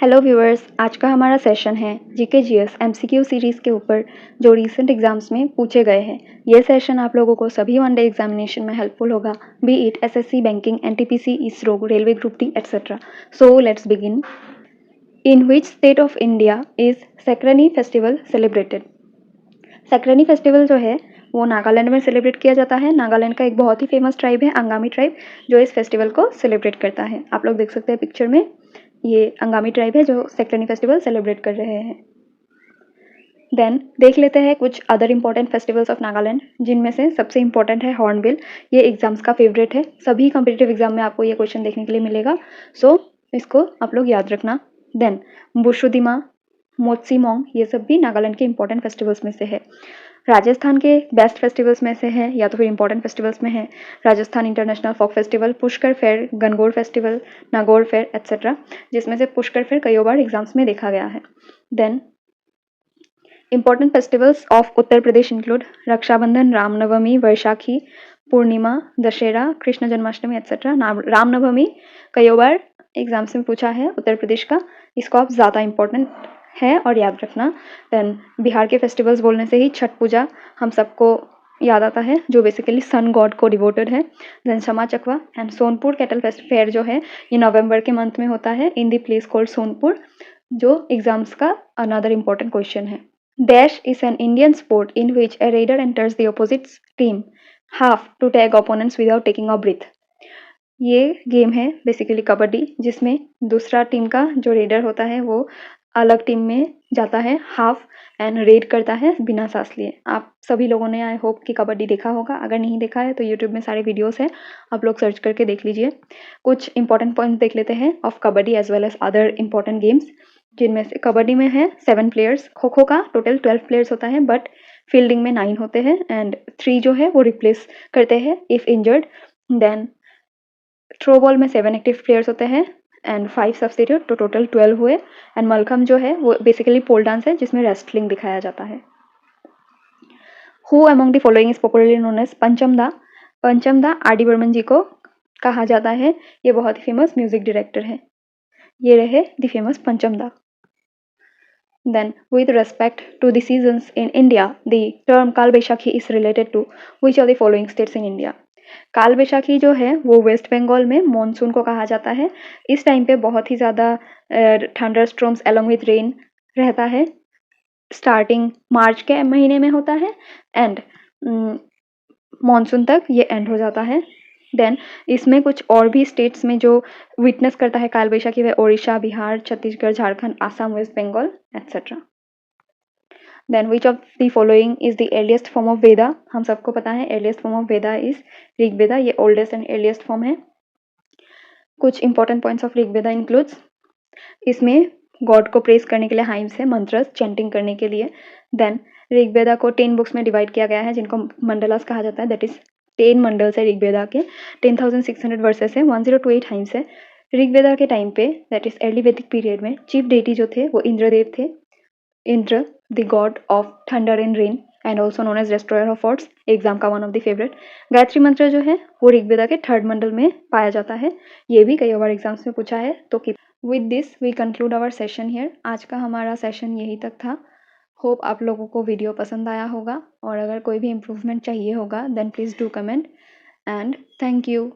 Hello viewers, आज का हमारा सेशन है जीके जीएस एमसीक्यू सीरीज़ के ऊपर जो रीसेंट एग्जाम्स में पूछे गए हैं। ये सेशन आप लोगों को सभी वनडे एग्जामिनेशन में हेल्पफुल होगा, be it SSC, banking, NTPC, ISRO, railway group D etcetera. So let's begin. In which state of India is Sekrenyi festival celebrated? Sekrenyi festival जो है वो नागालैंड में सेलिब्रेट किया जाता है। नागालैंड का एक बहुत ही फेमस ट्राइब है अंगामी ट्राइब, जो इस फेस्टिवल को सेलिब्रेट करता है। आप लोग देख सकते हैं पिक्चर में, ये अंगामी ट्राइब है जो सक्रानी फेस्टिवल सेलिब्रेट कर रहे हैं। देन देख लेते हैं कुछ other important festivals of Nagaland, जिनमें से सबसे इंपॉर्टेंट है हॉर्नबिल। ये एग्जाम्स का फेवरेट है, सभी कॉम्पिटिटिव एग्जाम में आपको ये क्वेश्चन देखने के लिए मिलेगा, सो इसको आप लोग याद रखना। देन बुशुदिमा, मोत्सीमोंग, ये सब भी नागालैंड के इंपॉर्टेंट फेस्टिवल्स में से है। राजस्थान के बेस्ट फेस्टिवल्स में से है या तो फिर इंपॉर्टेंट फेस्टिवल्स में है Rajasthan international folk festival, Pushkar fair, Gangaur festival, Nagaur fair etcetera, जिसमें से पुष्कर फेयर कई बार एग्जाम्स में देखा गया है। Then important festivals of Uttar Pradesh include Raksha Bandhan, Ram Navami, Vaishakhi, Purnima, Dussehra, Krishna Janmashtami etcetera. Ram Navami कई बार एग्जाम्स में पूछा है उत्तर प्रदेश का, इसको आप ज़्यादा इंपॉर्टेंट है और याद रखना। देन बिहार के फेस्टिवल्स बोलने से ही छठ पूजा हम सबको याद आता है, जो बेसिकली सन गॉड को डिवोटेड है। देन क्षमा चकवा एंड सोनपुर कैटल फेयर जो है ये नवंबर के मंथ में होता है in the place called Sonpur, जो एग्जाम्स का अनदर इंपॉर्टेंट क्वेश्चन है। Dash is an Indian sport in which a raider enters the opposite team half to tag opponents without taking a breath. ये गेम है basically kabaddi, जिसमें दूसरा team का जो raider होता है वो अलग टीम में जाता है हाफ एंड रेड करता है बिना सांस लिए। आप सभी लोगों ने आई होप कि कबड्डी देखा होगा, अगर नहीं देखा है तो यूट्यूब में सारे वीडियोस हैं, आप लोग सर्च करके देख लीजिए। कुछ इंपॉर्टेंट पॉइंट्स देख लेते हैं of kabaddi as well as other important games, जिनमें से कबड्डी में है 7 प्लेयर्स, खो खो का टोटल 12 प्लेयर्स होता है, बट फील्डिंग में 9 होते हैं एंड 3 जो है वो रिप्लेस करते हैं if injured. Then throw ball में 7 एक्टिव प्लेयर्स होते हैं एंड 5 सब्स्टिट्यूट, तो टोटल 12 हुए। एंड मलखम जो है वो बेसिकली पोल डांस है जिसमें रेस्टलिंग दिखाया जाता है। Who among the following is popularly known as Panchamda? Panchamda R D Burman ji को कहा जाता है, ये बहुत ही फेमस म्यूजिक डायरेक्टर है। ये रहे the famous Panchamda. Then, with respect to the seasons in India, the term काल Baisakhi is related to which of the following states in India? काल बैशाखी जो है वो वेस्ट बंगाल में मॉनसून को कहा जाता है। इस टाइम पे बहुत ही ज़्यादा thunder storms along with rain रहता है। स्टार्टिंग मार्च के महीने में होता है एंड मॉनसून तक ये एंड हो जाता है। देन इसमें कुछ और भी स्टेट्स में जो विटनेस करता है काल बैशाखी, वह Odisha, Bihar, Chhattisgarh, Jharkhand, Assam, West Bengal etcetera. Then which of the following is the earliest form of Veda? हम सबको पता है earliest form of Veda is Rig Veda, ये ओल्डेस्ट एंड अर्लीस्ट फॉर्म है। कुछ important points of Rig Veda includes, इसमें गॉड को प्रेस करने के लिए हाइम्स है, मंत्रस चैंटिंग करने के लिए। देन ऋग वेदा को 10 बुक्स में डिवाइड किया गया है जिनको मंडलास कहा जाता है, दैट इज 10 मंडल्स है ऋग्वेदा के। 10,600 वर्सेस है, 1028 हाइम्स है। ऋग्वेदा के टाइम पे that is early Vedic period में चीफ डेटी जो थे वो इंद्रदेव थे। Indra the god of thunder and rain and also known as destroyer of hordes, exam का one of the favourite. Gayatri mantra जो है वो ऋग्वेदा के 3rd मंडल में पाया जाता है, ये भी कई बार एग्जाम्स में पूछा है। तो with this we conclude our session here. आज का हमारा सेशन यही तक था। होप आप लोगों को वीडियो पसंद आया होगा, और अगर कोई भी इम्प्रूवमेंट चाहिए होगा then please do comment and thank you.